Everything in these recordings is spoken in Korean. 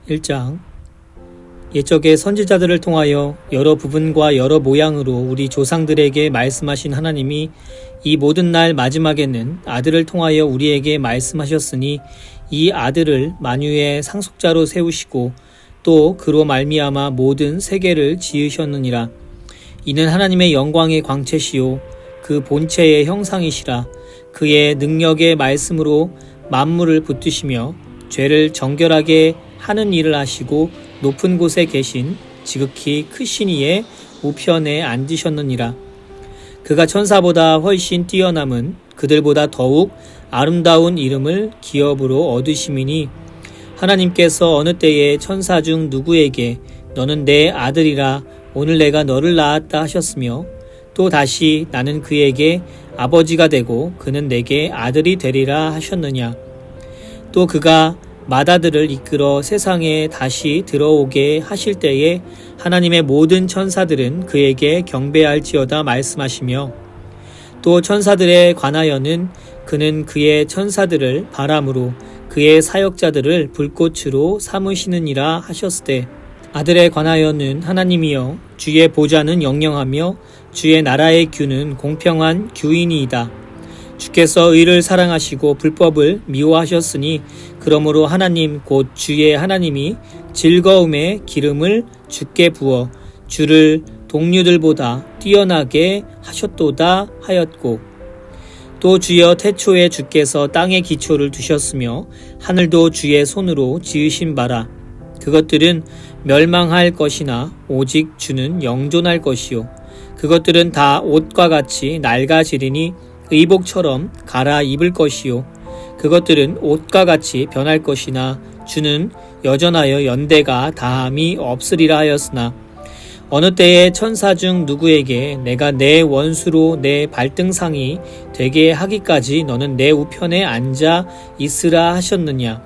1장. 옛적의 선지자들을 통하여 여러 부분과 여러 모양으로 우리 조상들에게 말씀하신 하나님이 이 모든 날 마지막에는 아들을 통하여 우리에게 말씀하셨으니 이 아들을 만유의 상속자로 세우시고 또 그로 말미암아 모든 세계를 지으셨느니라. 이는 하나님의 영광의 광채시요 그 본체의 형상이시라. 그의 능력의 말씀으로 만물을 붙드시며 죄를 정결하게 하는 일을 하시고 높은 곳에 계신 지극히 크신 이의 우편에 앉으셨느니라. 그가 천사보다 훨씬 뛰어남은 그들보다 더욱 아름다운 이름을 기업으로 얻으심이니 하나님께서 어느 때에 천사 중 누구에게 너는 내 아들이라 오늘 내가 너를 낳았다 하셨으며 또 다시 나는 그에게 아버지가 되고 그는 내게 아들이 되리라 하셨느냐. 또 그가 맏아들을 이끌어 세상에 다시 들어오게 하실 때에 하나님의 모든 천사들은 그에게 경배할지어다 말씀하시며 또 천사들에 관하여는 그는 그의 천사들을 바람으로 그의 사역자들을 불꽃으로 삼으시느니라 하셨으되 아들에 관하여는 하나님이여 주의 보좌는 영영하며 주의 나라의 규는 공평한 규이니이다. 주께서 의를 사랑하시고 불법을 미워하셨으니 그러므로 하나님 곧 주의 하나님이 즐거움의 기름을 주께 부어 주를 동류들보다 뛰어나게 하셨도다 하였고 또 주여 태초에 주께서 땅의 기초를 두셨으며 하늘도 주의 손으로 지으신 바라. 그것들은 멸망할 것이나 오직 주는 영존할 것이요 그것들은 다 옷과 같이 낡아지리니 의복처럼 갈아입을 것이요 그것들은 옷과 같이 변할 것이나 주는 여전하여 연대가 다함이 없으리라 하였으나 어느 때에 천사 중 누구에게 내가 내 원수로 내 발등상이 되게 하기까지 너는 내 우편에 앉아 있으라 하셨느냐.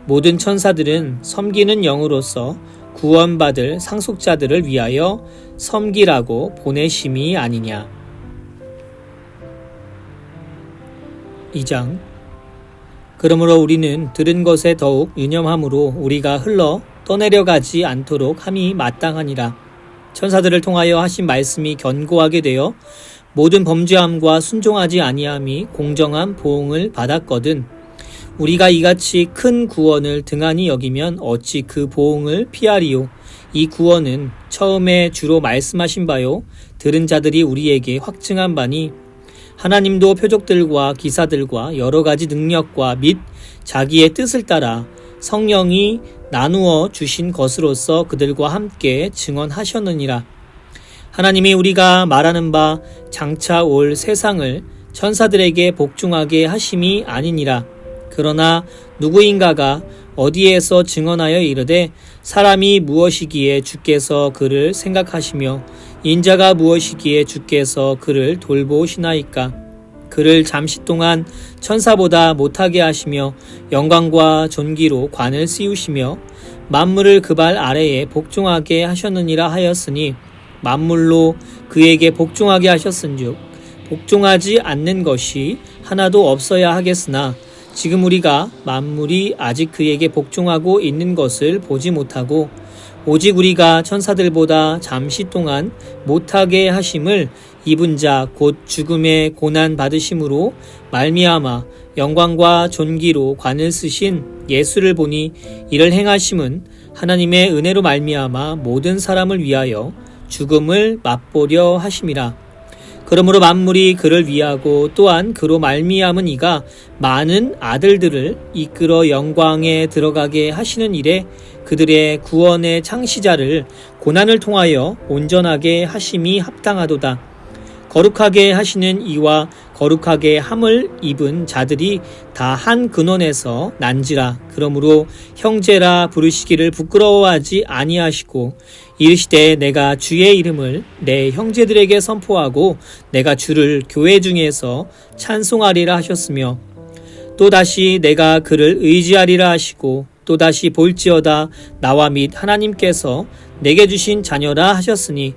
모든 천사들은 섬기는 영으로서 구원받을 상속자들을 위하여 섬기라고 보내심이 아니냐. 2장. 그러므로 우리는 들은 것에 더욱 유념함으로 우리가 흘러 떠내려가지 않도록 함이 마땅하니라. 천사들을 통하여 하신 말씀이 견고하게 되어 모든 범죄함과 순종하지 아니함이 공정한 보응을 받았거든. 우리가 이같이 큰 구원을 등한히 여기면 어찌 그 보응을 피하리요. 이 구원은 처음에 주로 말씀하신 바요 들은 자들이 우리에게 확증한 바니 하나님도 표적들과 기사들과 여러 가지 능력과 및 자기의 뜻을 따라 성령이 나누어 주신 것으로서 그들과 함께 증언하셨느니라. 하나님이 우리가 말하는 바 장차 올 세상을 천사들에게 복종하게 하심이 아니니라. 그러나 누구인가가 어디에서 증언하여 이르되 사람이 무엇이기에 주께서 그를 생각하시며 인자가 무엇이기에 주께서 그를 돌보시나이까. 그를 잠시 동안 천사보다 못하게 하시며 영광과 존귀로 관을 씌우시며 만물을 그 발 아래에 복종하게 하셨느니라 하였으니 만물로 그에게 복종하게 하셨은즉 복종하지 않는 것이 하나도 없어야 하겠으나 지금 우리가 만물이 아직 그에게 복종하고 있는 것을 보지 못하고 오직 우리가 천사들보다 잠시 동안 못하게 하심을 입은 자 곧 죽음의 고난 받으심으로 말미암아 영광과 존귀로 관을 쓰신 예수를 보니 이를 행하심은 하나님의 은혜로 말미암아 모든 사람을 위하여 죽음을 맛보려 하심이라. 그러므로 만물이 그를 위하고 또한 그로 말미암은 이가 많은 아들들을 이끌어 영광에 들어가게 하시는 일에 그들의 구원의 창시자를 고난을 통하여 온전하게 하심이 합당하도다. 거룩하게 하시는 이와 거룩하게 함을 입은 자들이 다 한 근원에서 난지라. 그러므로 형제라 부르시기를 부끄러워하지 아니하시고 이르시되 내가 주의 이름을 내 형제들에게 선포하고 내가 주를 교회 중에서 찬송하리라 하셨으며 또다시 내가 그를 의지하리라 하시고 또다시 볼지어다 나와 및 하나님께서 내게 주신 자녀라 하셨으니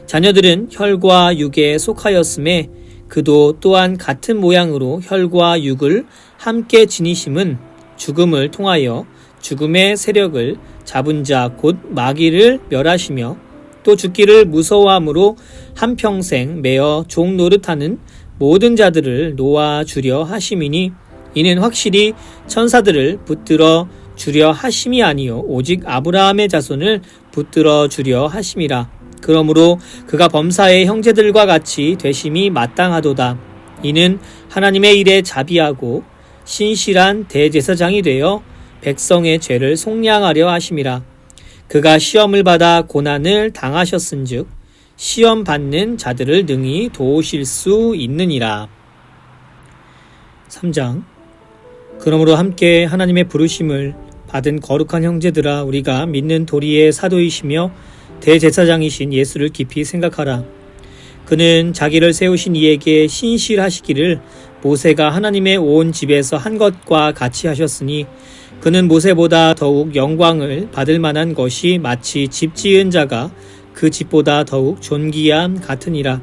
자녀들은 혈과 육에 속하였음에 그도 또한 같은 모양으로 혈과 육을 함께 지니심은 죽음을 통하여 죽음의 세력을 잡은 자 곧 마귀를 멸하시며 또 죽기를 무서워함으로 한평생 매어 종 노릇하는 모든 자들을 놓아 주려 하심이니 이는 확실히 천사들을 붙들어 주려 하심이 아니요 오직 아브라함의 자손을 붙들어 주려 하심이라. 그러므로 그가 범사의 형제들과 같이 되심이 마땅하도다. 이는 하나님의 일에 자비하고 신실한 대제사장이 되어 백성의 죄를 속량하려 하심이라. 그가 시험을 받아 고난을 당하셨은즉 시험 받는 자들을 능히 도우실 수 있느니라. 3장. 그러므로 함께 하나님의 부르심을 받은 거룩한 형제들아, 우리가 믿는 도리의 사도이시며 대제사장이신 예수를 깊이 생각하라. 그는 자기를 세우신 이에게 신실하시기를 모세가 하나님의 온 집에서 한 것과 같이 하셨으니 그는 모세보다 더욱 영광을 받을 만한 것이 마치 집 지은 자가 그 집보다 더욱 존귀함 같으니라.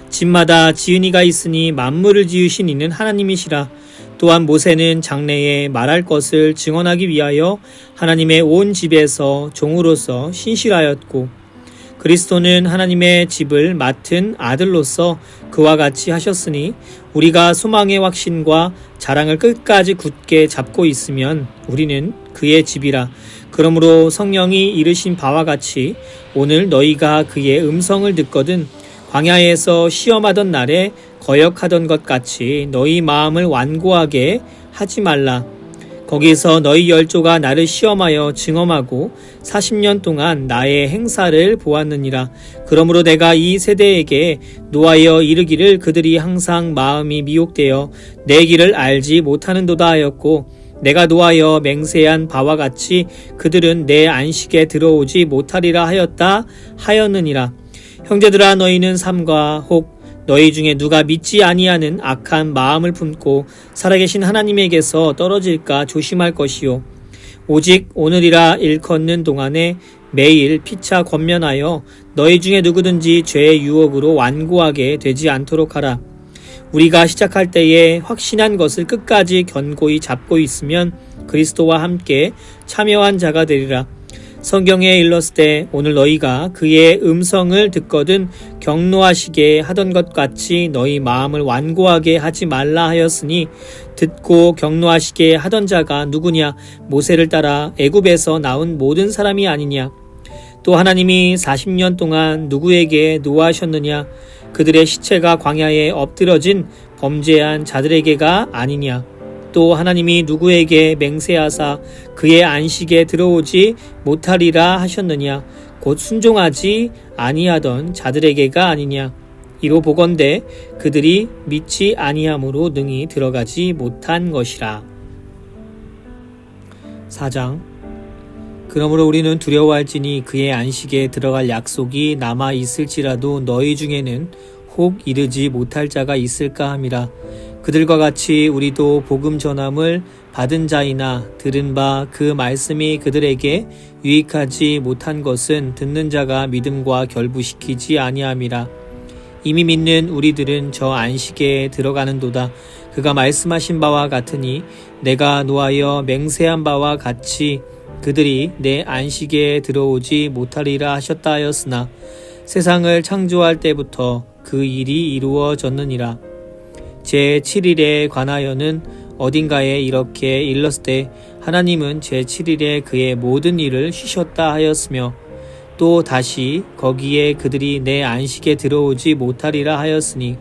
집마다 지은 이가 있으니 만물을 지으신 이는 하나님이시라. 또한 모세는 장래에 말할 것을 증언하기 위하여 하나님의 온 집에서 종으로서 신실하였고 그리스도는 하나님의 집을 맡은 아들로서 그와 같이 하셨으니 우리가 소망의 확신과 자랑을 끝까지 굳게 잡고 있으면 우리는 그의 집이라. 그러므로 성령이 이르신 바와 같이 오늘 너희가 그의 음성을 듣거든 광야에서 시험하던 날에 거역하던 것 같이 너희 마음을 완고하게 하지 말라. 거기서 너희 열조가 나를 시험하여 증험하고 40년 동안 나의 행사를 보았느니라. 그러므로 내가 이 세대에게 노하여 이르기를 그들이 항상 마음이 미혹되어 내 길을 알지 못하는도다 하였고 내가 노하여 맹세한 바와 같이 그들은 내 안식에 들어오지 못하리라 하였느니라. 형제들아, 너희는 삼가 혹 너희 중에 누가 믿지 아니하는 악한 마음을 품고 살아계신 하나님에게서 떨어질까 조심할 것이요. 오직 오늘이라 일컫는 동안에 매일 피차 권면하여 너희 중에 누구든지 죄의 유혹으로 완고하게 되지 않도록 하라. 우리가 시작할 때에 확신한 것을 끝까지 견고히 잡고 있으면 그리스도와 함께 참여한 자가 되리라. 성경에 일렀을 오늘 너희가 그의 음성을 듣거든 경노하시게 하던 것 같이 너희 마음을 완고하게 하지 말라 하였으니 듣고 경노하시게 하던 자가 누구냐? 모세를 따라 애굽에서 나온 모든 사람이 아니냐? 또 하나님이 40년 동안 누구에게 노하셨느냐? 그들의 시체가 광야에 엎드러진 범죄한 자들에게가 아니냐? 또 하나님이 누구에게 맹세하사 그의 안식에 들어오지 못하리라 하셨느냐? 곧 순종하지 아니하던 자들에게가 아니냐? 이로 보건대 그들이 믿지 아니함으로 능히 들어가지 못한 것이라. 4장. 그러므로 우리는 두려워할지니 그의 안식에 들어갈 약속이 남아 있을지라도 너희 중에는 혹 이르지 못할 자가 있을까 함이라. 그들과 같이 우리도 복음 전함을 받은 자이나 들은 바 그 말씀이 그들에게 유익하지 못한 것은 듣는 자가 믿음과 결부시키지 아니함이라. 이미 믿는 우리들은 저 안식에 들어가는도다. 그가 말씀하신 바와 같으니 내가 노하여 맹세한 바와 같이 그들이 내 안식에 들어오지 못하리라 하셨다 하였으나 세상을 창조할 때부터 그 일이 이루어졌느니라. 제7일에 관하여는 어딘가에 이렇게 일렀을 때 하나님은 제7일에 그의 모든 일을 쉬셨다 하였으며 또 다시 거기에 그들이 내 안식에 들어오지 못하리라 하였으니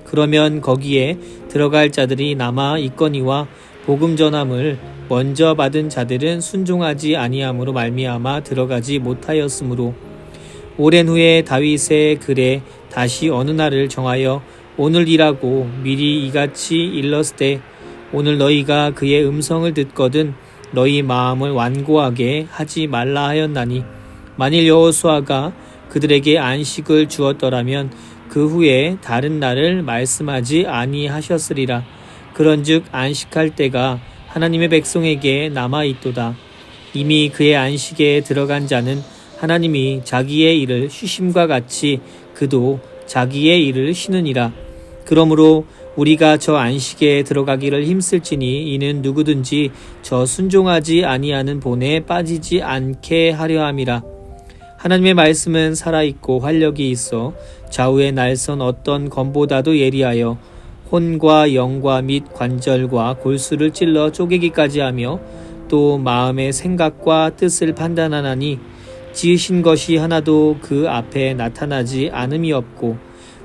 그러면 거기에 들어갈 자들이 남아 있거니와 복음 전함을 먼저 받은 자들은 순종하지 아니함으로 말미암아 들어가지 못하였으므로 오랜 후에 다윗의 글에 다시 어느 날을 정하여 오늘이라고 미리 이같이 일렀을 때 오늘 너희가 그의 음성을 듣거든 너희 마음을 완고하게 하지 말라 하였나니 만일 여호수아가 그들에게 안식을 주었더라면 그 후에 다른 날을 말씀하지 아니하셨으리라. 그런즉 안식할 때가 하나님의 백성에게 남아있도다. 이미 그의 안식에 들어간 자는 하나님이 자기의 일을 쉬심과 같이 그도 자기의 일을 쉬느니라. 그러므로 우리가 저 안식에 들어가기를 힘쓸지니 이는 누구든지 저 순종하지 아니하는 본에 빠지지 않게 하려 함이라. 하나님의 말씀은 살아있고 활력이 있어 좌우의 날선 어떤 검보다도 예리하여 혼과 영과 및 관절과 골수를 찔러 쪼개기까지 하며 또 마음의 생각과 뜻을 판단하나니 지으신 것이 하나도 그 앞에 나타나지 않음이 없고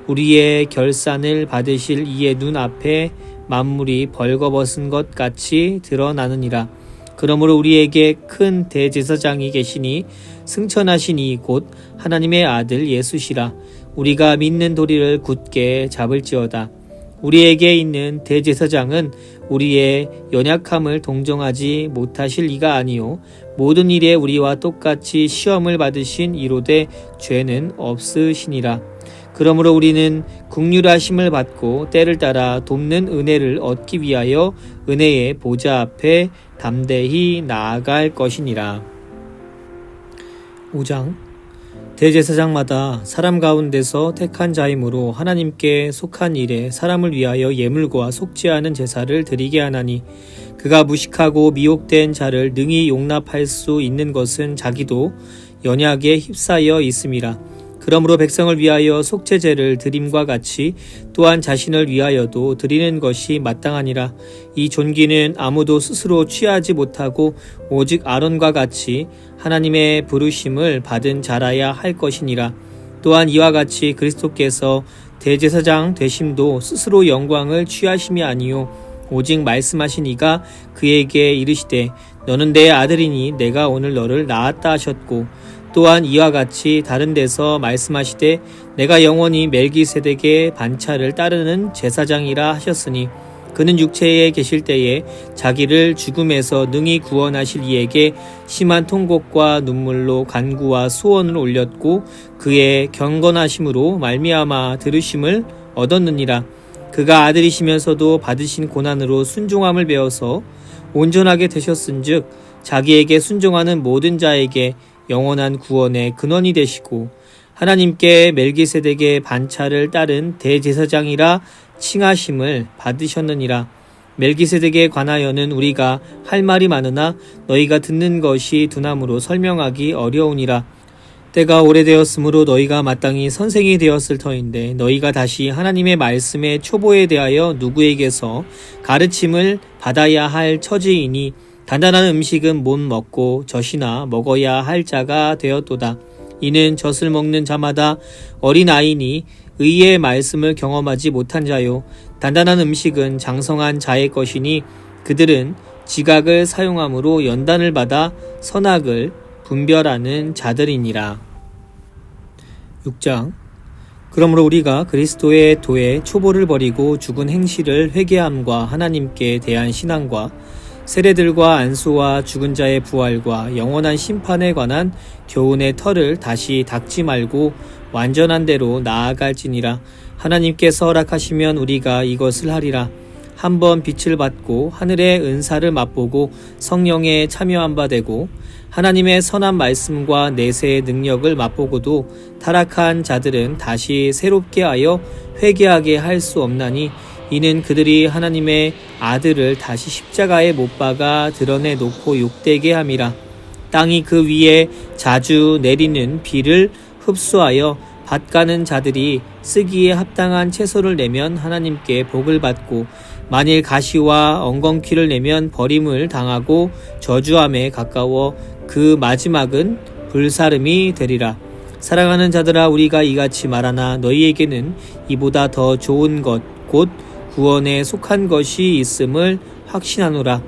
우리의 결산을 받으실 이의 눈 앞에 만물이 벌거벗은 것 같이 드러나느니라. 그러므로 우리에게 큰 대제사장이 계시니 승천하신 이 곧 하나님의 아들 예수시라. 우리가 믿는 도리를 굳게 잡을지어다. 우리에게 있는 대제사장은 우리의 연약함을 동정하지 못하실 이가 아니요 모든 일에 우리와 똑같이 시험을 받으신 이로되 죄는 없으시니라. 그러므로 우리는 긍휼하심을 받고 때를 따라 돕는 은혜를 얻기 위하여 은혜의 보좌 앞에 담대히 나아갈 것이니라. 5장 대제사장마다 사람 가운데서 택한 자이므로 하나님께 속한 일에 사람을 위하여 예물과 속지 않은 제사를 드리게 하나니 그가 무식하고 미혹된 자를 능히 용납할 수 있는 것은 자기도 연약에 휩싸여 있음이라. 그러므로 백성을 위하여 속죄제를 드림과 같이 또한 자신을 위하여도 드리는 것이 마땅하니라. 이 존귀는 아무도 스스로 취하지 못하고 오직 아론과 같이 하나님의 부르심을 받은 자라야 할 것이니라. 또한 이와 같이 그리스도께서 대제사장 되심도 스스로 영광을 취하심이 아니요 오직 말씀하신 이가 그에게 이르시되 너는 내 아들이니 내가 오늘 너를 낳았다 하셨고 또한 이와 같이 다른 데서 말씀하시되 내가 영원히 멜기세덱의 반차를 따르는 제사장이라 하셨으니 그는 육체에 계실 때에 자기를 죽음에서 능히 구원하실 이에게 심한 통곡과 눈물로 간구와 소원을 올렸고 그의 경건하심으로 말미암아 들으심을 얻었느니라. 그가 아들이시면서도 받으신 고난으로 순종함을 배워서 온전하게 되셨은즉 자기에게 순종하는 모든 자에게 영원한 구원의 근원이 되시고 하나님께 멜기세덱의 반차를 따른 대제사장이라 칭하심을 받으셨느니라. 멜기세덱에 관하여는 우리가 할 말이 많으나 너희가 듣는 것이 두나무로 설명하기 어려우니라. 때가 오래되었으므로 너희가 마땅히 선생이 되었을 터인데 너희가 다시 하나님의 말씀의 초보에 대하여 누구에게서 가르침을 받아야 할 처지이니 단단한 음식은 못 먹고 젖이나 먹어야 할 자가 되었도다. 이는 젖을 먹는 자마다 어린아이니 의의 말씀을 경험하지 못한 자요 단단한 음식은 장성한 자의 것이니 그들은 지각을 사용함으로 연단을 받아 선악을 분별하는 자들이니라. 6장 그러므로 우리가 그리스도의 도에 초보를 버리고 죽은 행실을 회개함과 하나님께 대한 신앙과 세례들과 안수와 죽은 자의 부활과 영원한 심판에 관한 교훈의 털을 다시 닦지 말고 완전한 대로 나아갈지니라. 하나님께서 허락하시면 우리가 이것을 하리라. 한번 빛을 받고 하늘의 은사를 맛보고 성령에 참여한 바 되고 하나님의 선한 말씀과 내세의 능력을 맛보고도 타락한 자들은 다시 새롭게 하여 회개하게 할 수 없나니 이는 그들이 하나님의 아들을 다시 십자가에 못 박아 드러내놓고 욕되게 함이라. 땅이 그 위에 자주 내리는 비를 흡수하여 밭가는 자들이 쓰기에 합당한 채소를 내면 하나님께 복을 받고 만일 가시와 엉겅퀴를 내면 버림을 당하고 저주함에 가까워 그 마지막은 불사름이 되리라. 사랑하는 자들아 우리가 이같이 말하나 너희에게는 이보다 더 좋은 것 곧 구원에 속한 것이 있음을 확신하노라.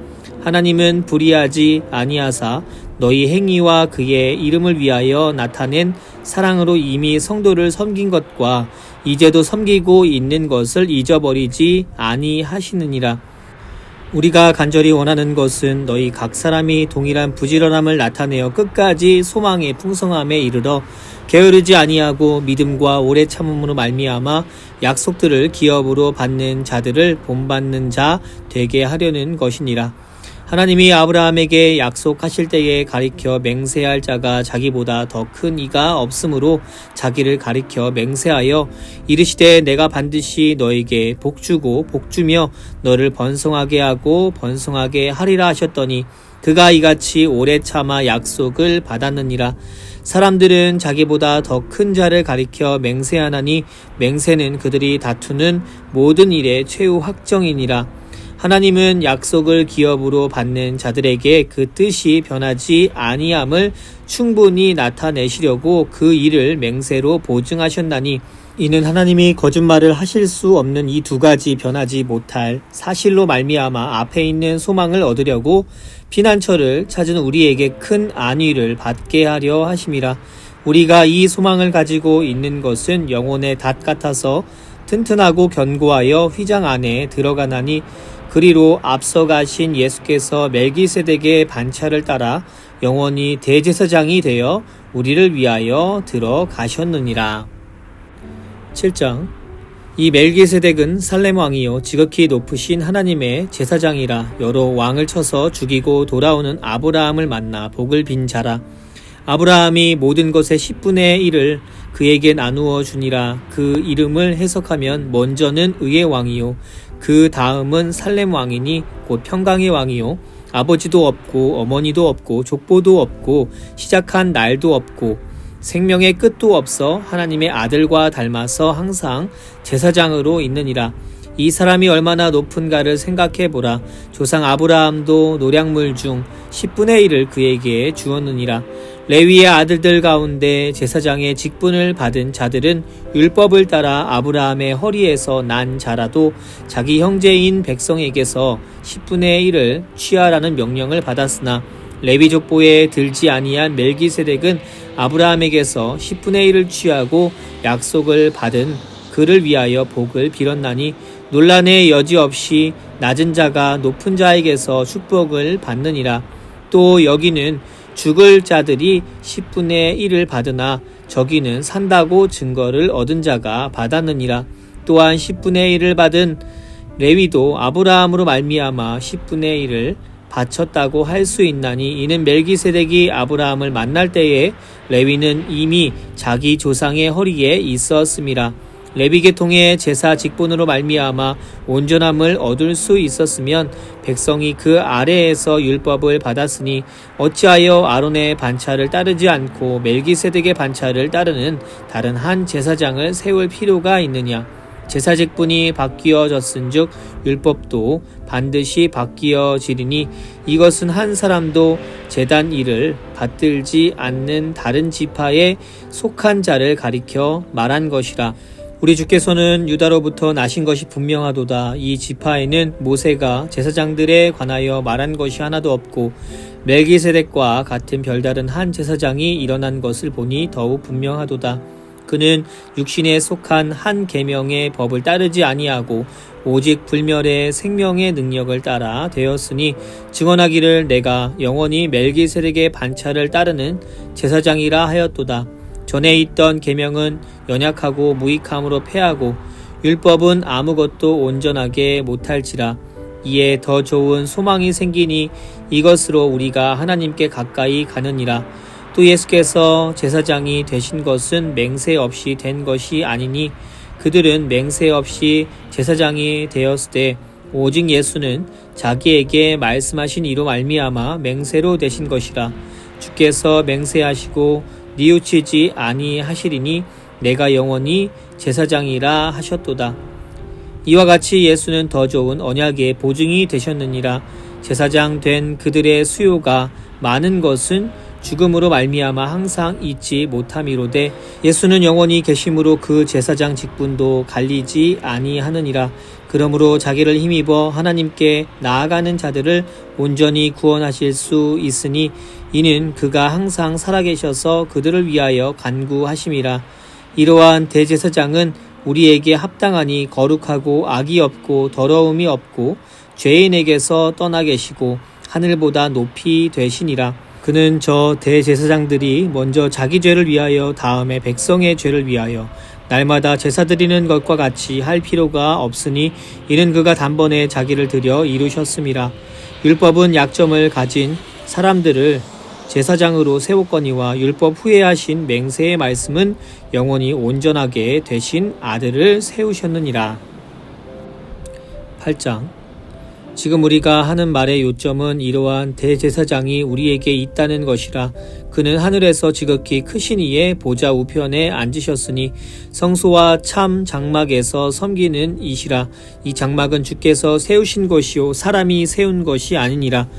하나님은 불의하지 아니하사 너희 행위와 그의 이름을 위하여 나타낸 사랑으로 이미 성도를 섬긴 것과 이제도 섬기고 있는 것을 잊어버리지 아니하시느니라. 우리가 간절히 원하는 것은 너희 각 사람이 동일한 부지런함을 나타내어 끝까지 소망의 풍성함에 이르러 게으르지 아니하고 믿음과 오래 참음으로 말미암아 약속들을 기업으로 받는 자들을 본받는 자 되게 하려는 것이니라. 하나님이 아브라함에게 약속하실 때에 가리켜 맹세할 자가 자기보다 더 큰 이가 없으므로 자기를 가리켜 맹세하여 이르시되 내가 반드시 너에게 복주고 복주며 너를 번성하게 하고 번성하게 하리라 하셨더니 그가 이같이 오래 참아 약속을 받았느니라. 사람들은 자기보다 더 큰 자를 가리켜 맹세하나니 맹세는 그들이 다투는 모든 일의 최후 확정이니라. 하나님은 약속을 기업으로 받는 자들에게 그 뜻이 변하지 아니함을 충분히 나타내시려고 그 일을 맹세로 보증하셨나니 이는 하나님이 거짓말을 하실 수 없는 이 두 가지 변하지 못할 사실로 말미암아 앞에 있는 소망을 얻으려고 피난처를 찾은 우리에게 큰 안위를 받게 하려 하심이라. 우리가 이 소망을 가지고 있는 것은 영혼의 닷 같아서 튼튼하고 견고하여 휘장 안에 들어가나니 그리로 앞서 가신 예수께서 멜기세덱의 반차를 따라 영원히 대제사장이 되어 우리를 위하여 들어가셨느니라. 7장. 이 멜기세덱은 살렘 왕이요 지극히 높으신 하나님의 제사장이라. 여러 왕을 쳐서 죽이고 돌아오는 아브라함을 만나 복을 빈 자라. 아브라함이 모든 것의 10분의 1을 그에게 나누어 주니라. 그 이름을 해석하면 먼저는 의의 왕이요 그 다음은 살렘 왕이니 곧 평강의 왕이요 아버지도 없고 어머니도 없고 족보도 없고 시작한 날도 없고 생명의 끝도 없어 하나님의 아들과 닮아서 항상 제사장으로 있느니라. 이 사람이 얼마나 높은가를 생각해보라. 조상 아브라함도 노량물 중 10분의 1을 그에게 주었느니라. 레위의 아들들 가운데 제사장의 직분을 받은 자들은 율법을 따라 아브라함의 허리에서 난 자라도 자기 형제인 백성에게서 10분의 1을 취하라는 명령을 받았으나 레위 족보에 들지 아니한 멜기세덱은 아브라함에게서 10분의 1을 취하고 약속을 받은 그를 위하여 복을 빌었나니 논란의 여지 없이 낮은 자가 높은 자에게서 축복을 받느니라. 또 여기는 죽을 자들이 10분의 1을 받으나 저기는 산다고 증거를 얻은 자가 받았느니라. 또한 10분의 1을 받은 레위도 아브라함으로 말미암아 10분의 1을 바쳤다고 할 수 있나니 이는 멜기세덱이 아브라함을 만날 때에 레위는 이미 자기 조상의 허리에 있었음이라. 레위 계통의 제사 직분으로 말미암아 온전함을 얻을 수 있었으면 백성이 그 아래에서 율법을 받았으니 어찌하여 아론의 반차를 따르지 않고 멜기세덱의 반차를 따르는 다른 한 제사장을 세울 필요가 있느냐. 제사 직분이 바뀌어졌은즉 율법도 반드시 바뀌어지리니 이것은 한 사람도 제단 일을 받들지 않는 다른 지파에 속한 자를 가리켜 말한 것이라. 우리 주께서는 유다로부터 나신 것이 분명하도다. 이 지파에는 모세가 제사장들에 관하여 말한 것이 하나도 없고 멜기세덱과 같은 별다른 한 제사장이 일어난 것을 보니 더욱 분명하도다. 그는 육신에 속한 한 계명의 법을 따르지 아니하고 오직 불멸의 생명의 능력을 따라 되었으니 증언하기를 내가 영원히 멜기세덱의 반차를 따르는 제사장이라 하였도다. 전에 있던 계명은 연약하고 무익함으로 패하고 율법은 아무것도 온전하게 못할지라. 이에 더 좋은 소망이 생기니 이것으로 우리가 하나님께 가까이 가느니라. 또 예수께서 제사장이 되신 것은 맹세 없이 된 것이 아니니 그들은 맹세 없이 제사장이 되었을 때 오직 예수는 자기에게 말씀하신 이로 말미암아 맹세로 되신 것이라. 주께서 맹세하시고 뉘우치지 아니하시리니 내가 영원히 제사장이라 하셨도다. 이와 같이 예수는 더 좋은 언약의 보증이 되셨느니라. 제사장 된 그들의 수요가 많은 것은 죽음으로 말미암아 항상 잊지 못함이로되 예수는 영원히 계심으로 그 제사장 직분도 갈리지 아니하느니라. 그러므로 자기를 힘입어 하나님께 나아가는 자들을 온전히 구원하실 수 있으니 이는 그가 항상 살아계셔서 그들을 위하여 간구하심이라. 이러한 대제사장은 우리에게 합당하니 거룩하고 악이 없고 더러움이 없고 죄인에게서 떠나 계시고 하늘보다 높이 되시니라. 그는 저 대제사장들이 먼저 자기 죄를 위하여 다음에 백성의 죄를 위하여 날마다 제사 드리는 것과 같이 할 필요가 없으니 이는 그가 단번에 자기를 드려 이루셨음이라. 율법은 약점을 가진 사람들을 제사장으로 세웠거니와 율법 후에 하신 맹세의 말씀은 영원히 온전하게 되신 아들을 세우셨느니라. 8장. 지금 우리가 하는 말의 요점은 이러한 대제사장이 우리에게 있다는 것이라. 그는 하늘에서 지극히 크신 이의 보좌 우편에 앉으셨으니 성소와 참 장막에서 섬기는 이시라. 이 장막은 주께서 세우신 것이요 사람이 세운 것이 아니니라.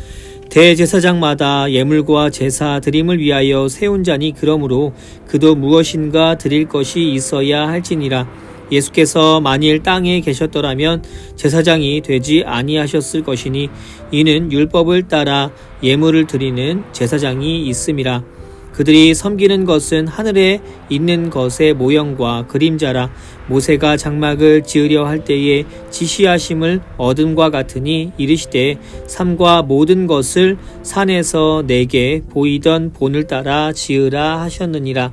대제사장마다 예물과 제사 드림을 위하여 세운 자니 그러므로 그도 무엇인가 드릴 것이 있어야 할지니라. 예수께서 만일 땅에 계셨더라면 제사장이 되지 아니하셨을 것이니 이는 율법을 따라 예물을 드리는 제사장이 있음이라. 그들이 섬기는 것은 하늘에 있는 것의 모형과 그림자라. 모세가 장막을 지으려 할 때에 지시하심을 얻음과 같으니 이르시되 삼과 모든 것을 산에서 내게 보이던 본을 따라 지으라 하셨느니라.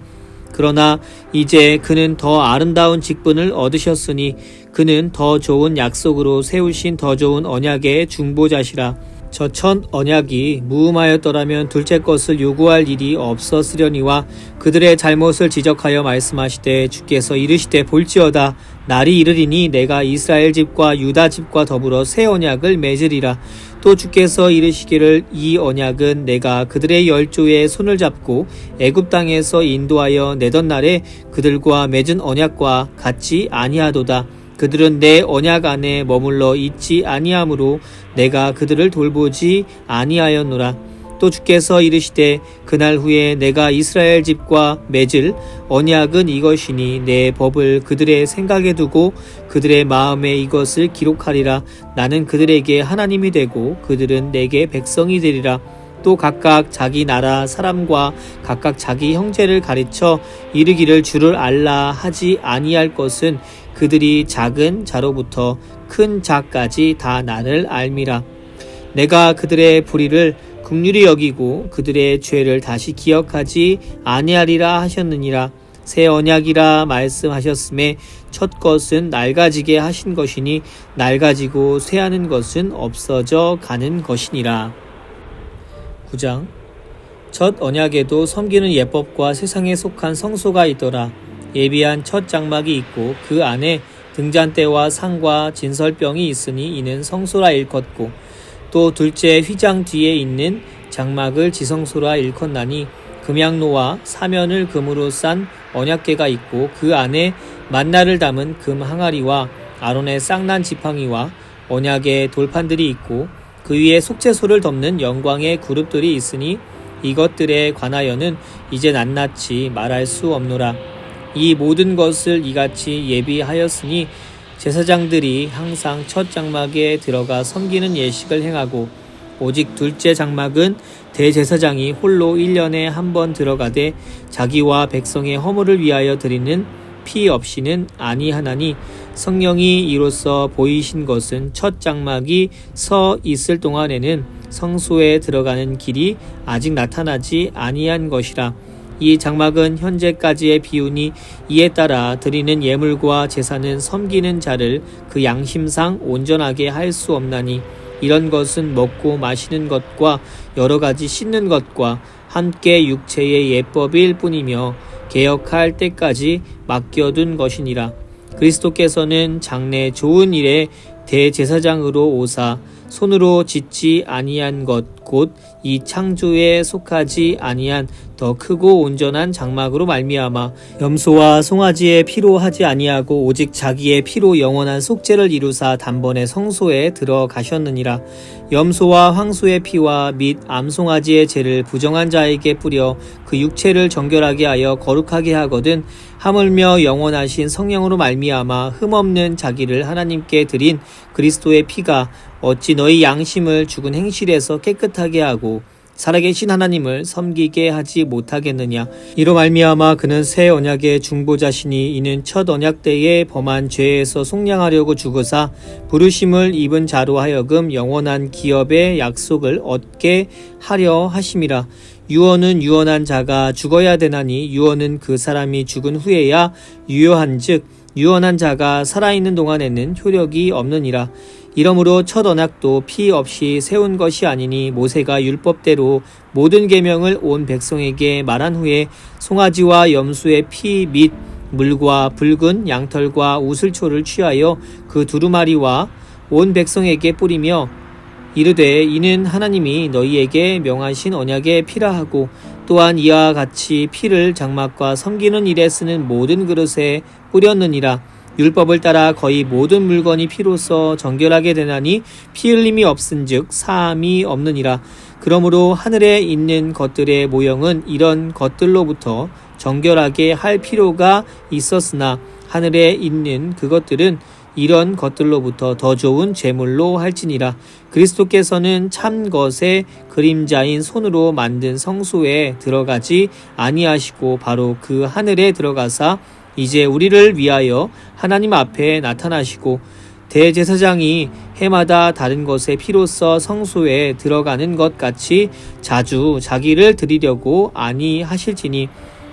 그러나 이제 그는 더 아름다운 직분을 얻으셨으니 그는 더 좋은 약속으로 세우신 더 좋은 언약의 중보자시라. 저 첫 언약이 무음하였더라면 둘째 것을 요구할 일이 없었으려니와 그들의 잘못을 지적하여 말씀하시되 주께서 이르시되 볼지어다 날이 이르리니 내가 이스라엘 집과 유다 집과 더불어 새 언약을 맺으리라. 또 주께서 이르시기를 이 언약은 내가 그들의 열조의 손을 잡고 애굽 땅에서 인도하여 내던 날에 그들과 맺은 언약과 같지 아니하도다. 그들은 내 언약 안에 머물러 있지 아니하므로 내가 그들을 돌보지 아니하였노라. 또 주께서 이르시되 그날 후에 내가 이스라엘 집과 맺을 언약은 이것이니 내 법을 그들의 생각에 두고 그들의 마음에 이것을 기록하리라. 나는 그들에게 하나님이 되고 그들은 내게 백성이 되리라. 또 각각 자기 나라 사람과 각각 자기 형제를 가르쳐 이르기를 주를 알라 하지 아니할 것은 그들이 작은 자로부터 큰 자까지 다 나를 알미라. 내가 그들의 불의를 긍휼히 여기고 그들의 죄를 다시 기억하지 아니하리라 하셨느니라. 새 언약이라 말씀하셨음에 첫 것은 낡아지게 하신 것이니 낡아지고 쇠하는 것은 없어져 가는 것이니라. 9장. 첫 언약에도 섬기는 예법과 세상에 속한 성소가 있더라. 예비한 첫 장막이 있고 그 안에 등잔대와 상과 진설병이 있으니 이는 성소라 일컫고 또 둘째 휘장 뒤에 있는 장막을 지성소라 일컫나니 금양로와 사면을 금으로 싼 언약궤가 있고 그 안에 만나를 담은 금 항아리와 아론의 쌍난 지팡이와 언약의 돌판들이 있고 그 위에 속죄소를 덮는 영광의 그룹들이 있으니 이것들에 관하여는 이제 낱낱이 말할 수 없노라. 이 모든 것을 이같이 예비하였으니 제사장들이 항상 첫 장막에 들어가 섬기는 예식을 행하고 오직 둘째 장막은 대제사장이 홀로 1년에 한 번 들어가되 자기와 백성의 허물을 위하여 드리는 피 없이는 아니하나니 성령이 이로써 보이신 것은 첫 장막이 서 있을 동안에는 성소에 들어가는 길이 아직 나타나지 아니한 것이라. 이 장막은 현재까지의 비유니 이에 따라 드리는 예물과 제사는 섬기는 자를 그 양심상 온전하게 할 수 없나니 이런 것은 먹고 마시는 것과 여러 가지 씻는 것과 함께 육체의 예법일 뿐이며 개혁할 때까지 맡겨둔 것이니라. 그리스도께서는 장래 좋은 일에 대제사장으로 오사 손으로 짓지 아니한 것 곧 이 창조에 속하지 아니한 더 크고 온전한 장막으로 말미암아 염소와 송아지의 피로 하지 아니하고 오직 자기의 피로 영원한 속죄를 이루사 단번에 성소에 들어가셨느니라. 염소와 황소의 피와 및 암송아지의 죄를 부정한 자에게 뿌려 그 육체를 정결하게 하여 거룩하게 하거든 하물며 영원하신 성령으로 말미암아 흠없는 자기를 하나님께 드린 그리스도의 피가 어찌 너희 양심을 죽은 행실에서 깨끗하게 하고 살아계신 하나님을 섬기게 하지 못하겠느냐. 이로 말미암아 그는 새 언약의 중보자시니 이는 첫 언약 때에 범한 죄에서 속량하려고 죽으사 부르심을 입은 자로 하여금 영원한 기업의 약속을 얻게 하려 하심이라. 유언은 유언한 자가 죽어야 되나니 유언은 그 사람이 죽은 후에야 유효한즉 유언한 자가 살아있는 동안에는 효력이 없느니라. 이러므로 첫 언약도 피 없이 세운 것이 아니니 모세가 율법대로 모든 계명을 온 백성에게 말한 후에 송아지와 염소의 피 및 물과 붉은 양털과 우슬초를 취하여 그 두루마리와 온 백성에게 뿌리며 이르되 이는 하나님이 너희에게 명하신 언약의 피라 하고 또한 이와 같이 피를 장막과 섬기는 일에 쓰는 모든 그릇에 뿌렸느니라. 율법을 따라 거의 모든 물건이 피로써 정결하게 되나니 피 흘림이 없은즉 사함이 없느니라. 그러므로 하늘에 있는 것들의 모형은 이런 것들로부터 정결하게 할 필요가 있었으나 하늘에 있는 그것들은 이런 것들로부터 더 좋은 제물로 할지니라. 그리스도께서는 참 것의 그림자인 손으로 만든 성소에 들어가지 아니하시고 바로 그 하늘에 들어가사 이제 우리를 위하여 하나님 앞에 나타나시고 대제사장이 해마다 다른 것의 피로써 성소에 들어가는 것 같이 자주 자기를 드리려고 아니하실지니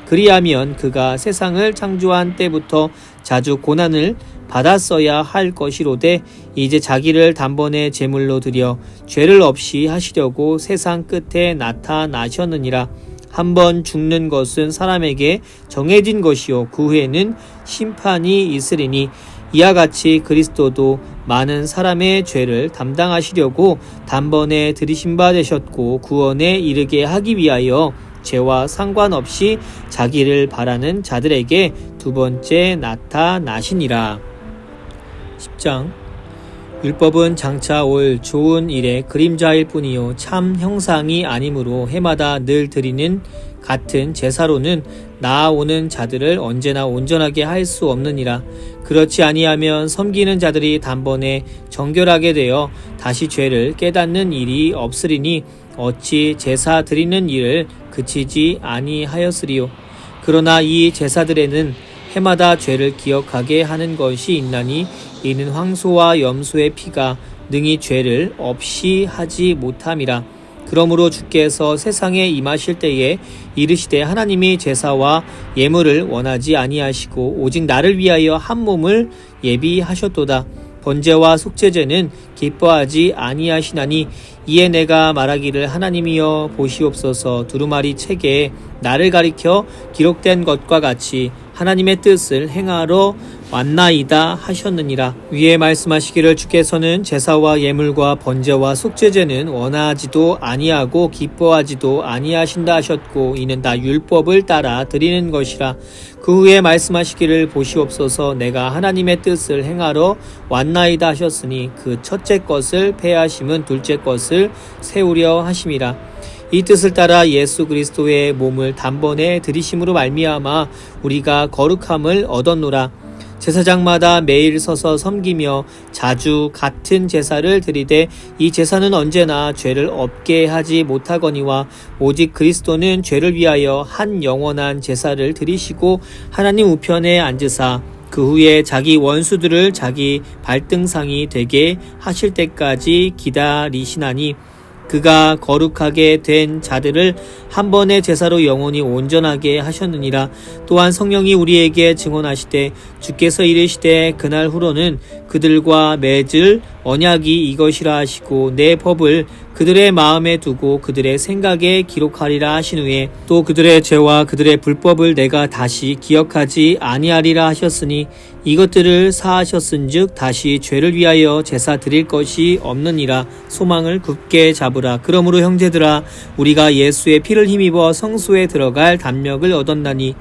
그리하면 그가 세상을 창조한 때부터 자주 고난을 받았어야 할 것이로되 이제 자기를 단번에 제물로 드려 죄를 없이 하시려고 세상 끝에 나타나셨느니라. 한번 죽는 것은 사람에게 정해진 것이요 그 후에는 심판이 있으리니 이와 같이 그리스도도 많은 사람의 죄를 담당하시려고 단번에 들이신 바 되셨고 구원에 이르게 하기 위하여 죄와 상관없이 자기를 바라는 자들에게 두 번째 나타나시니라. 10장 율법은 장차 올 좋은 일의 그림자일 뿐이요 참 형상이 아니므로 해마다 늘 드리는 같은 제사로는 나아오는 자들을 언제나 온전하게 할 수 없느니라. 그렇지 아니하면 섬기는 자들이 단번에 정결하게 되어 다시 죄를 깨닫는 일이 없으리니 어찌 제사 드리는 일을 그치지 아니하였으리요. 그러나 이 제사들에는 해마다 죄를 기억하게 하는 것이 있나니 이는 황소와 염소의 피가 능히 죄를 없이 하지 못함이라. 그러므로 주께서 세상에 임하실 때에 이르시되 하나님이 제사와 예물을 원하지 아니하시고 오직 나를 위하여 한 몸을 예비하셨도다. 번제와 속죄제는 기뻐하지 아니하시나니 이에 내가 말하기를 하나님이여 보시옵소서 두루마리 책에 나를 가리켜 기록된 것과 같이 하나님의 뜻을 행하러 왔나이다 하셨느니라. 위에 말씀하시기를 주께서는 제사와 예물과 번제와 속죄제는 원하지도 아니하고 기뻐하지도 아니하신다 하셨고 이는 다 율법을 따라 드리는 것이라. 그 후에 말씀하시기를 보시옵소서 내가 하나님의 뜻을 행하러 왔나이다 하셨으니 그 첫째 것을 폐하심은 둘째 것을 세우려 하심이라. 이 뜻을 따라 예수 그리스도의 몸을 단번에 들이심으로 말미암아 우리가 거룩함을 얻었노라. 제사장마다 매일 서서 섬기며 자주 같은 제사를 드리되 이 제사는 언제나 죄를 없게 하지 못하거니와 오직 그리스도는 죄를 위하여 한 영원한 제사를 드리시고 하나님 우편에 앉으사 그 후에 자기 원수들을 자기 발등상이 되게 하실 때까지 기다리시나니 그가 거룩하게 된 자들을 한 번의 제사로 영원히 온전하게 하셨느니라. 또한 성령이 우리에게 증언하시되 주께서 이르시되 그날 후로는 그들과 맺을 언약이 이것이라 하시고 내 법을 그들의 마음에 두고 그들의 생각에 기록하리라 하신 후에 또 그들의 죄와 그들의 불법을 내가 다시 기억하지 아니하리라 하셨으니 이것들을 사하셨은즉 다시 죄를 위하여 제사 드릴 것이 없느니라. 소망을 굳게 잡으라. 그러므로 형제들아 우리가 예수의 피를 힘입어 성소에 들어갈 담력을 얻었나니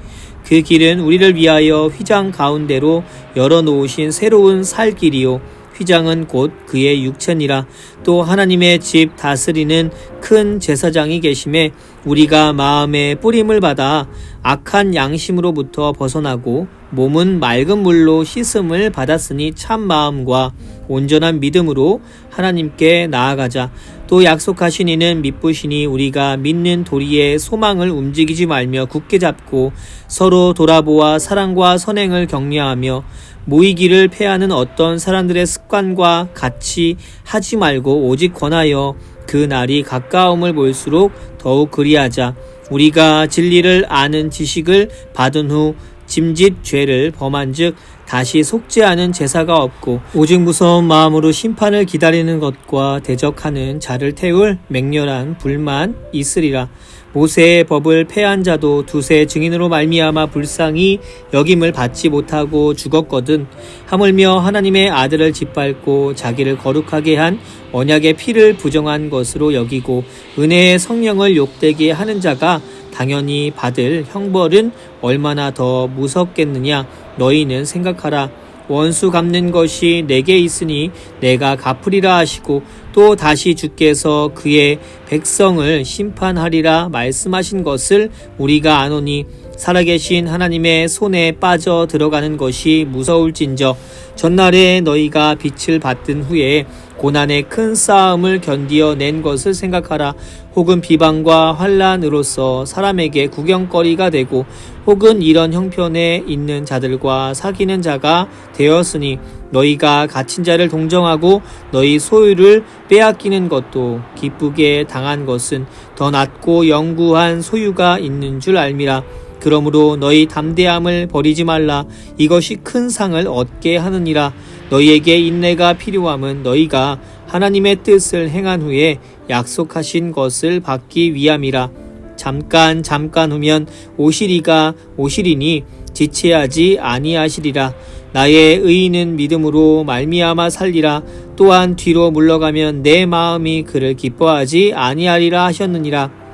그 길은 우리를 위하여 휘장 가운데로 열어놓으신 새로운 살 길이요 휘장은 곧 그의 육체니라. 또 하나님의 집 다스리는 큰 제사장이 계심에 우리가 마음의 뿌림을 받아 악한 양심으로부터 벗어나고 몸은 맑은 물로 씻음을 받았으니 참 마음과 온전한 믿음으로 하나님께 나아가자. 또 약속하신 이는 믿으시니 우리가 믿는 도리의 소망을 움직이지 말며 굳게 잡고 서로 돌아보아 사랑과 선행을 격려하며 모이기를 패하는 어떤 사람들의 습관과 같이 하지 말고 오직 권하여 그 날이 가까움을 볼수록 더욱 그리하자. 우리가 진리를 아는 지식을 받은 후 짐짓 죄를 범한즉 다시 속지 않은 제사가 없고 오직 무서운 마음으로 심판을 기다리는 것과 대적하는 자를 태울 맹렬한 불만 있으리라. 모세의 법을 폐한 자도 두세 증인으로 말미암아 불쌍히 여김을 받지 못하고 죽었거든. 하물며 하나님의 아들을 짓밟고 자기를 거룩하게 한 언약의 피를 부정한 것으로 여기고 은혜의 성령을 욕되게 하는 자가 당연히 받을 형벌은 얼마나 더 무섭겠느냐. 너희는 생각하라. 원수 갚는 것이 내게 있으니 내가 갚으리라 하시고 또 다시 주께서 그의 백성을 심판하리라 말씀하신 것을 우리가 아노니 살아계신 하나님의 손에 빠져 들어가는 것이 무서울진저 전날에 너희가 빛을 받든 후에 고난의 큰 싸움을 견디어낸 것을 생각하라. 혹은 비방과 환난으로서 사람에게 구경거리가 되고 혹은 이런 형편에 있는 자들과 사귀는 자가 되었으니 너희가 갇힌 자를 동정하고 너희 소유를 빼앗기는 것도 기쁘게 당한 것은 더 낫고 영구한 소유가 있는 줄 알미라. 그러므로 너희 담대함을 버리지 말라. 이것이 큰 상을 얻게 하느니라. 너희에게 인내가 필요함은 너희가 하나님의 뜻을 행한 후에 약속하신 것을 받기 위함이라. 잠깐 후면 오시리니 지체하지 아니하시리라. 나의 의인은 믿음으로 말미암아 살리라. 또한 뒤로 물러가면 내 마음이 그를 기뻐하지 아니하리라 하셨느니라.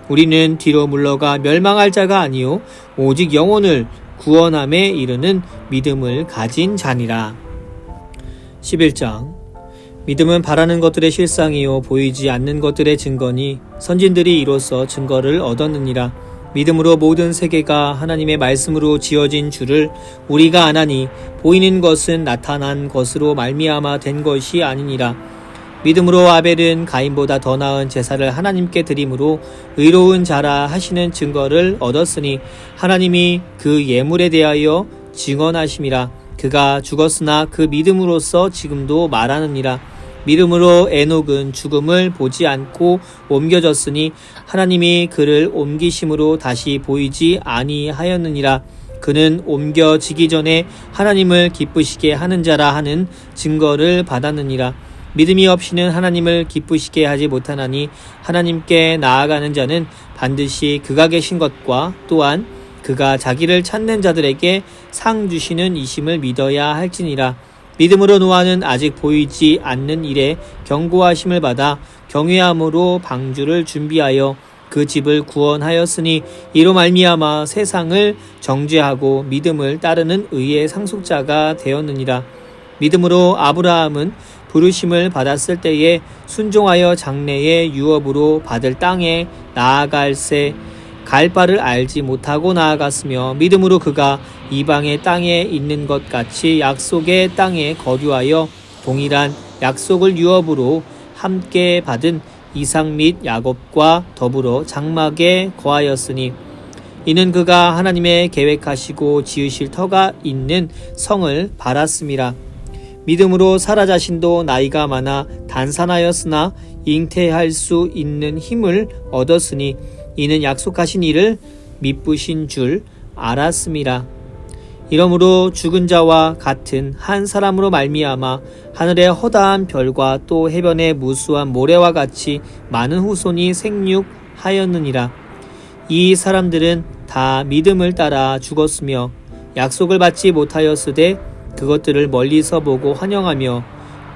우리는 뒤로 물러가 멸망할 자가 아니요 오직 영혼을 구원함에 이르는 믿음을 가진 자니라. 11장. 믿음은 바라는 것들의 실상이요 보이지 않는 것들의 증거니 선진들이 이로써 증거를 얻었느니라. 믿음으로 모든 세계가 하나님의 말씀으로 지어진 줄을 우리가 아나니 보이는 것은 나타난 것으로 말미암아 된 것이 아니니라. 믿음으로 아벨은 가인보다 더 나은 제사를 하나님께 드림으로 의로운 자라 하시는 증거를 얻었으니 하나님이 그 예물에 대하여 증언하심이라. 그가 죽었으나 그 믿음으로써 지금도 말하느니라. 믿음으로 에녹은 죽음을 보지 않고 옮겨졌으니 하나님이 그를 옮기심으로 다시 보이지 아니하였느니라. 그는 옮겨지기 전에 하나님을 기쁘시게 하는 자라 하는 증거를 받았느니라. 믿음이 없이는 하나님을 기쁘시게 하지 못하나니 하나님께 나아가는 자는 반드시 그가 계신 것과 또한 그가 자기를 찾는 자들에게 상 주시는 이심을 믿어야 할지니라. 믿음으로 노아는 아직 보이지 않는 일에 경고하심을 받아 경외함으로 방주를 준비하여 그 집을 구원하였으니 이로 말미암아 세상을 정죄하고 믿음을 따르는 의의 상속자가 되었느니라. 믿음으로 아브라함은 부르심을 받았을 때에 순종하여 장래의 유업으로 받을 땅에 나아갈새 갈 바를 알지 못하고 나아갔으며 믿음으로 그가 이방의 땅에 있는 것 같이 약속의 땅에 거류하여 동일한 약속을 유업으로 함께 받은 이삭 및 야곱과 더불어 장막에 거하였으니 이는 그가 하나님의 계획하시고 지으실 터가 있는 성을 바랐음이라. 믿음으로 사라 자신도 나이가 많아 단산하였으나 잉태할 수 있는 힘을 얻었으니 이는 약속하신 이를 미쁘신 줄 알았음이라. 이러므로 죽은 자와 같은 한 사람으로 말미암아 하늘의 허다한 별과 또 해변의 무수한 모래와 같이 많은 후손이 생육하였느니라. 이 사람들은 다 믿음을 따라 죽었으며 약속을 받지 못하였으되 그것들을 멀리서 보고 환영하며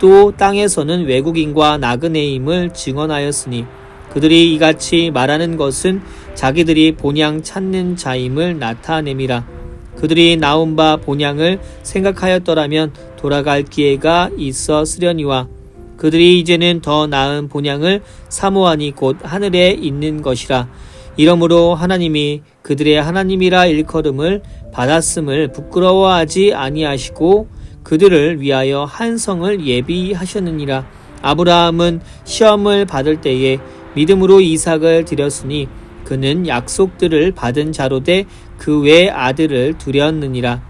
또 땅에서는 외국인과 나그네임을 증언하였으니 그들이 이같이 말하는 것은 자기들이 본향 찾는 자임을 나타냄이라. 그들이 나온 바 본향을 생각하였더라면 돌아갈 기회가 있었으려니와 그들이 이제는 더 나은 본향을 사모하니 곧 하늘에 있는 것이라. 이러므로 하나님이 그들의 하나님이라 일컬음을 받았음을 부끄러워하지 아니하시고 그들을 위하여 한 성을 예비하셨느니라. 아브라함은 시험을 받을 때에 믿음으로 이삭을 드렸으니 그는 약속들을 받은 자로 돼 그 외 아들을 두렸느니라.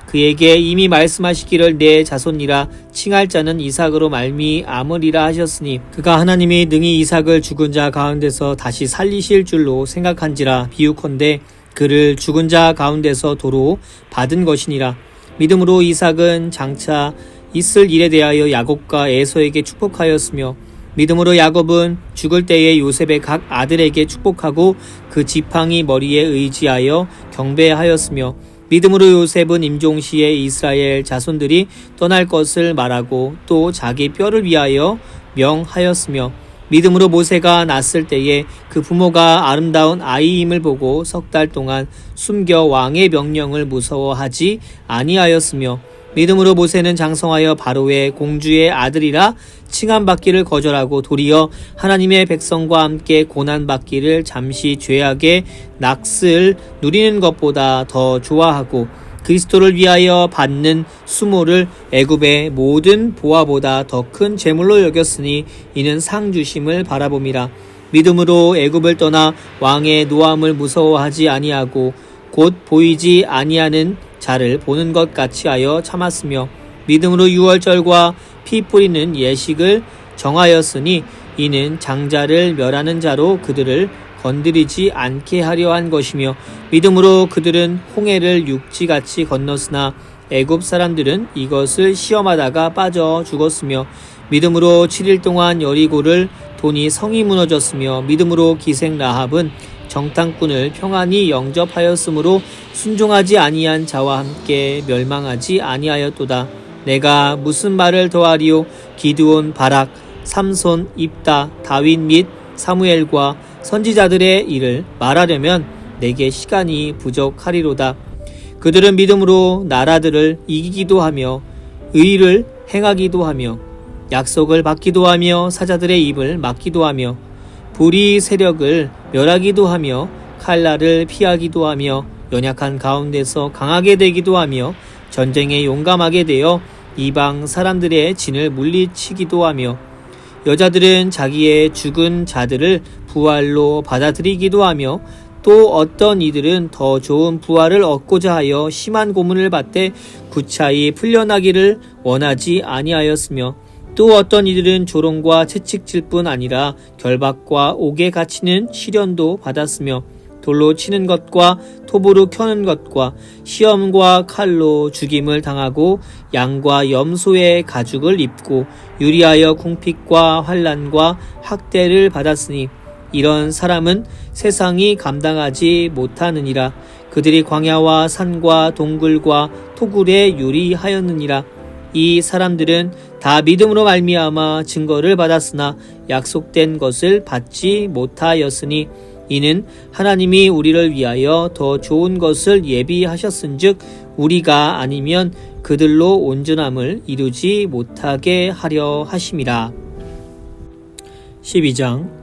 그에게 이미 말씀하시기를 내 자손이라 칭할 자는 이삭으로 말미암으리라 하셨으니 그가 하나님이 능히 이삭을 죽은 자 가운데서 다시 살리실 줄로 생각한지라. 비유컨대 그를 죽은 자 가운데서 도로 받은 것이니라. 믿음으로 이삭은 장차 있을 일에 대하여 야곱과 에서에게 축복하였으며 믿음으로 야곱은 죽을 때에 요셉의 각 아들에게 축복하고 그 지팡이 머리에 의지하여 경배하였으며 믿음으로 요셉은 임종시에 이스라엘 자손들이 떠날 것을 말하고 또 자기 뼈를 위하여 명하였으며 믿음으로 모세가 낳았을 때에 그 부모가 아름다운 아이임을 보고 석 달 동안 숨겨 왕의 명령을 무서워하지 아니하였으며 믿음으로 모세는 장성하여 바로의 공주의 아들이라 칭함받기를 거절하고 도리어 하나님의 백성과 함께 고난받기를 잠시 죄악의 낙을 누리는 것보다 더 좋아하고 그리스도를 위하여 받는 수모를 애굽의 모든 보화보다 더 큰 재물로 여겼으니 이는 상 주심을 바라봄이라. 믿음으로 애굽을 떠나 왕의 노함을 무서워하지 아니하고 곧 보이지 아니하는 자를 보는 것 같이 하여 참았으며 믿음으로 유월절과 피 뿌리는 예식을 정하였으니 이는 장자를 멸하는 자로 그들을 건드리지 않게 하려 한 것이며 믿음으로 그들은 홍해를 육지같이 건넜으나 애굽 사람들은 이것을 시험하다가 빠져 죽었으며 믿음으로 7일 동안 여리고를 도니 성이 무너졌으며 믿음으로 기생 라합은 정탐꾼을 평안히 영접하였으므로 순종하지 아니한 자와 함께 멸망하지 아니하였도다. 내가 무슨 말을 더하리요? 기드온, 바락, 삼손, 입다, 다윗 및 사무엘과 선지자들의 일을 말하려면 내게 시간이 부족하리로다. 그들은 믿음으로 나라들을 이기기도 하며 의를 행하기도 하며 약속을 받기도 하며 사자들의 입을 막기도 하며 불의 세력을 멸하기도 하며 칼날을 피하기도 하며 연약한 가운데서 강하게 되기도 하며 전쟁에 용감하게 되어 이방 사람들의 진을 물리치기도 하며 여자들은 자기의 죽은 자들을 부활로 받아들이기도 하며 또 어떤 이들은 더 좋은 부활을 얻고자 하여 심한 고문을 받되 구차히 풀려나기를 원하지 아니하였으며 또 어떤 이들은 조롱과 채찍질 뿐 아니라 결박과 옥에 갇히는 시련도 받았으며 돌로 치는 것과 톱으로 켜는 것과 시험과 칼로 죽임을 당하고 양과 염소의 가죽을 입고 유리하여 궁핍과 환난과 학대를 받았으니 이런 사람은 세상이 감당하지 못하느니라. 그들이 광야와 산과 동굴과 토굴에 유리하였느니라. 이 사람들은 다 믿음으로 말미암아 증거를 받았으나 약속된 것을 받지 못하였으니 이는 하나님이 우리를 위하여 더 좋은 것을 예비하셨은즉 우리가 아니면 그들로 온전함을 이루지 못하게 하려 하심이라. 12장.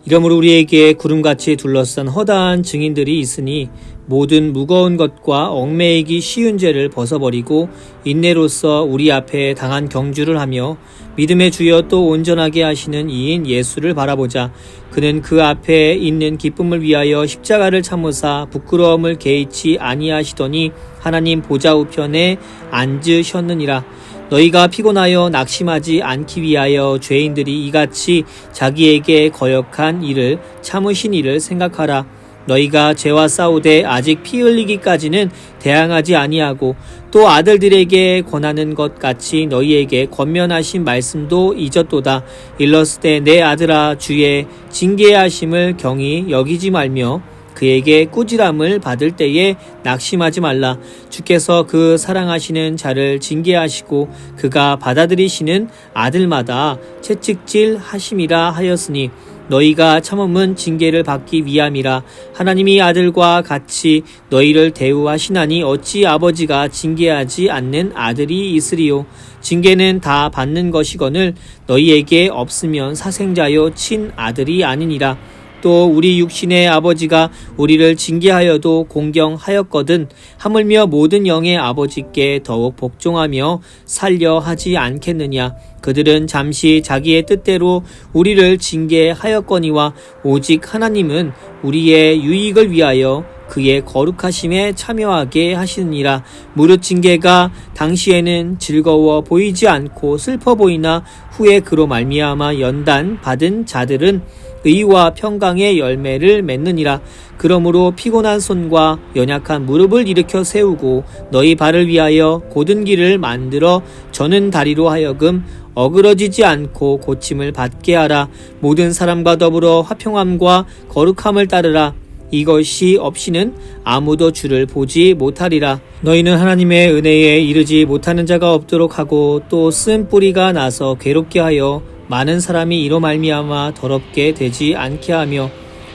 이러므로 우리에게 구름같이 둘러싼 허다한 증인들이 있으니 모든 무거운 것과 얽매이기 쉬운 죄를 벗어버리고 인내로써 우리 앞에 당한 경주를 하며 믿음의 주여 또 온전하게 하시는 이인 예수를 바라보자. 그는 그 앞에 있는 기쁨을 위하여 십자가를 참으사 부끄러움을 개의치 아니하시더니 하나님 보좌 우편에 앉으셨느니라. 너희가 피곤하여 낙심하지 않기 위하여 죄인들이 이같이 자기에게 거역한 일을 참으신 이를 생각하라. 너희가 죄와 싸우되 아직 피 흘리기까지는 대항하지 아니하고 또 아들들에게 권하는 것 같이 너희에게 권면하신 말씀도 잊었도다. 일렀을 내 아들아 주의 징계하심을 경히 여기지 말며 그에게 꾸지람을 받을 때에 낙심하지 말라. 주께서 그 사랑하시는 자를 징계하시고 그가 받아들이시는 아들마다 채찍질 하심이라 하였으니 너희가 참음은 징계를 받기 위함이라. 하나님이 아들과 같이 너희를 대우하시나니 어찌 아버지가 징계하지 않는 아들이 있으리요. 징계는 다 받는 것이거늘 너희에게 없으면 사생자요 친 아들이 아니니라. 또 우리 육신의 아버지가 우리를 징계하여도 공경하였거든 하물며 모든 영의 아버지께 더욱 복종하며 살려 하지 않겠느냐. 그들은 잠시 자기의 뜻대로 우리를 징계하였거니와 오직 하나님은 우리의 유익을 위하여 그의 거룩하심에 참여하게 하시느니라. 무릇 징계가 당시에는 즐거워 보이지 않고 슬퍼 보이나 후에 그로 말미암아 연단 받은 자들은 의와 평강의 열매를 맺느니라. 그러므로 피곤한 손과 연약한 무릎을 일으켜 세우고 너희 발을 위하여 곧은 길을 만들어 저는 다리로 하여금 어그러지지 않고 고침을 받게 하라. 모든 사람과 더불어 화평함과 거룩함을 따르라. 이것이 없이는 아무도 주를 보지 못하리라. 너희는 하나님의 은혜에 이르지 못하는 자가 없도록 하고 또 쓴 뿌리가 나서 괴롭게 하여 많은 사람이 이로 말미암아 더럽게 되지 않게 하며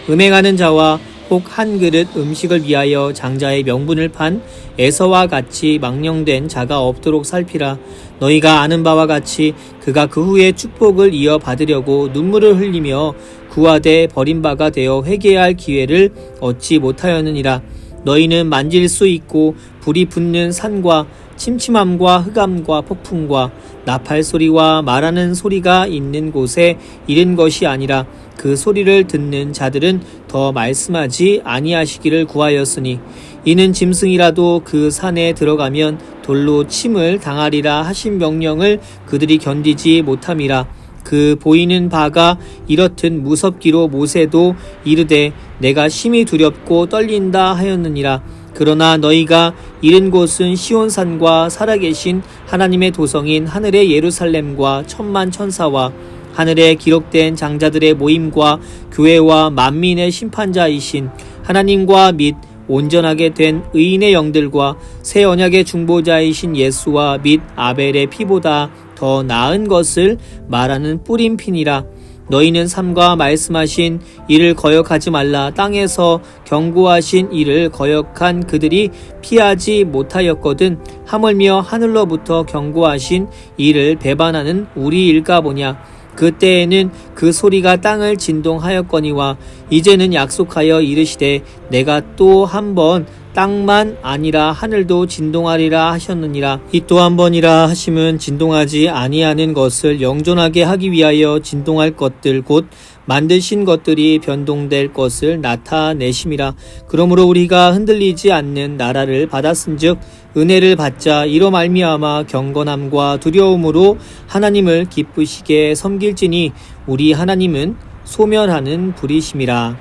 음행하는 자와 혹 한 그릇 음식을 위하여 장자의 명분을 판 에서와 같이 망령된 자가 없도록 살피라. 너희가 아는 바와 같이 그가 그 후에 축복을 이어받으려고 눈물을 흘리며 구하되 버림바가 되어 회개할 기회를 얻지 못하였느니라. 너희는 만질 수 있고 불이 붙는 산과 침침함과 흑암과 폭풍과 나팔 소리와 말하는 소리가 있는 곳에 이른 것이 아니라 그 소리를 듣는 자들은 더 말씀하지 아니하시기를 구하였으니 이는 짐승이라도 그 산에 들어가면 돌로 침을 당하리라 하신 명령을 그들이 견디지 못함이라. 그 보이는 바가 이렇듯 무섭기로 모세도 이르되 내가 심히 두렵고 떨린다 하였느니라. 그러나 너희가 이른 곳은 시온산과 살아계신 하나님의 도성인 하늘의 예루살렘과 천만 천사와 하늘에 기록된 장자들의 모임과 교회와 만민의 심판자이신 하나님과 및 온전하게 된 의인의 영들과 새 언약의 중보자이신 예수와 및 아벨의 피보다 더 나은 것을 말하는 뿌린 피니라. 너희는 삼가 말씀하신 이를 거역하지 말라. 땅에서 경고하신 이를 거역한 그들이 피하지 못하였거든 하물며 하늘로부터 경고하신 이를 배반하는 우리일까 보냐. 그때에는 그 소리가 땅을 진동하였거니와 이제는 약속하여 이르시되 내가 또 한 번 땅만 아니라 하늘도 진동하리라 하셨느니라. 이 또 한 번이라 하심은 진동하지 아니하는 것을 영존하게 하기 위하여 진동할 것들 곧 만드신 것들이 변동될 것을 나타내심이라. 그러므로 우리가 흔들리지 않는 나라를 받았은즉 은혜를 받자. 이로 말미암아 경건함과 두려움으로 하나님을 기쁘시게 섬길지니 우리 하나님은 소멸하는 불이심이라.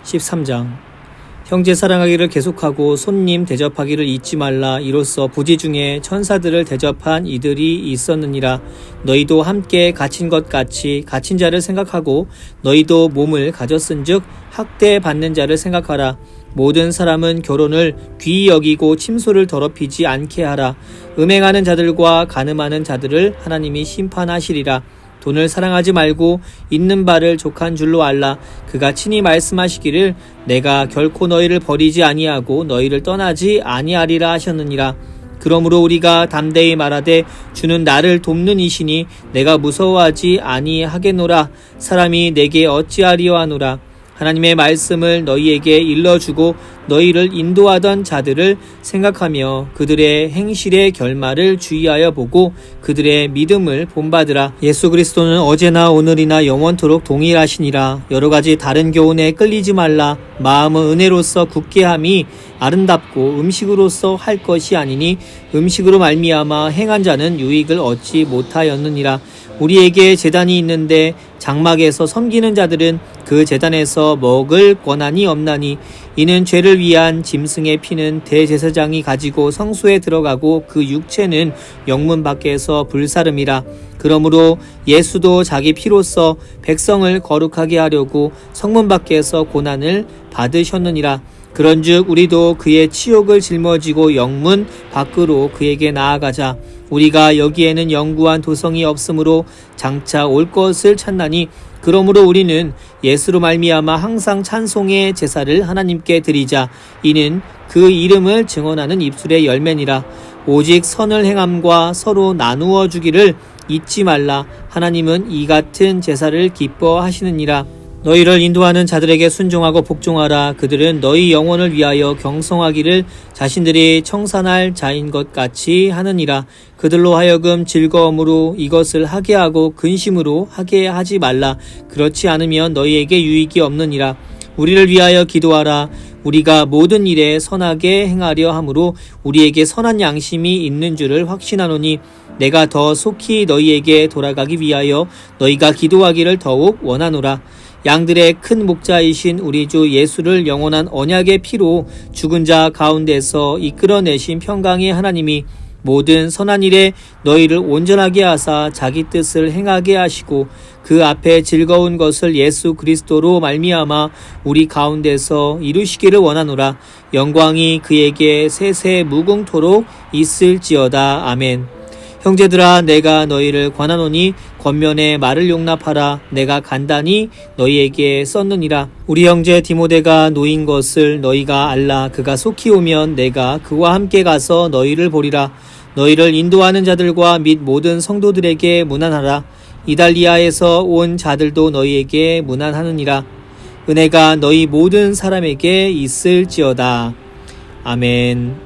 13장 형제 사랑하기를 계속하고 손님 대접하기를 잊지 말라. 이로써 부지 중에 천사들을 대접한 이들이 있었느니라. 너희도 함께 갇힌 것 같이 갇힌 자를 생각하고 너희도 몸을 가졌은즉 학대받는 자를 생각하라. 모든 사람은 결혼을 귀히 여기고 침소를 더럽히지 않게 하라. 음행하는 자들과 간음하는 자들을 하나님이 심판하시리라. 돈을 사랑하지 말고 있는 바를 족한 줄로 알라. 그가 친히 말씀하시기를 내가 결코 너희를 버리지 아니하고 너희를 떠나지 아니하리라 하셨느니라. 그러므로 우리가 담대히 말하되 주는 나를 돕는 이시니 내가 무서워하지 아니하겠노라. 사람이 내게 어찌하리요 하노라. 하나님의 말씀을 너희에게 일러주고 너희를 인도하던 자들을 생각하며 그들의 행실의 결말을 주의하여 보고 그들의 믿음을 본받으라. 예수 그리스도는 어제나 오늘이나 영원토록 동일하시니라. 여러 가지 다른 교훈에 끌리지 말라. 마음은 은혜로서 굳게 함이 아름답고 음식으로서 할 것이 아니니 음식으로 말미암아 행한 자는 유익을 얻지 못하였느니라. 우리에게 제단이 있는데 장막에서 섬기는 자들은 그 제단에서 먹을 권한이 없나니 이는 죄를 위한 짐승의 피는 대제사장이 가지고 성소에 들어가고 그 육체는 영문 밖에서 불사름이라. 그러므로 예수도 자기 피로써 백성을 거룩하게 하려고 성문 밖에서 고난을 받으셨느니라. 그런즉 우리도 그의 치욕을 짊어지고 영문 밖으로 그에게 나아가자. 우리가 여기에는 영구한 도성이 없으므로 장차 올 것을 찾나니 그러므로 우리는 예수로 말미암아 항상 찬송의 제사를 하나님께 드리자. 이는 그 이름을 증언하는 입술의 열매니라. 오직 선을 행함과 서로 나누어 주기를 잊지 말라. 하나님은 이 같은 제사를 기뻐하시느니라. 너희를 인도하는 자들에게 순종하고 복종하라. 그들은 너희 영혼을 위하여 경성하기를 자신들이 청산할 자인 것 같이 하느니라. 그들로 하여금 즐거움으로 이것을 하게 하고 근심으로 하게 하지 말라. 그렇지 않으면 너희에게 유익이 없느니라. 우리를 위하여 기도하라. 우리가 모든 일에 선하게 행하려 함으로 우리에게 선한 양심이 있는 줄을 확신하노니 내가 더 속히 너희에게 돌아가기 위하여 너희가 기도하기를 더욱 원하노라. 양들의 큰 목자이신 우리 주 예수를 영원한 언약의 피로 죽은 자 가운데서 이끌어내신 평강의 하나님이 모든 선한 일에 너희를 온전하게 하사 자기 뜻을 행하게 하시고 그 앞에 즐거운 것을 예수 그리스도로 말미암아 우리 가운데서 이루시기를 원하노라. 영광이 그에게 세세 무궁토록 있을지어다. 아멘. 형제들아, 내가 너희를 권하노니 권면의 말을 용납하라. 내가 간단히 너희에게 썼느니라. 우리 형제 디모데가 노인 것을 너희가 알라. 그가 속히 오면 내가 그와 함께 가서 너희를 보리라. 너희를 인도하는 자들과 및 모든 성도들에게 문안하라. 이달리아에서 온 자들도 너희에게 문안하느니라. 은혜가 너희 모든 사람에게 있을지어다. 아멘.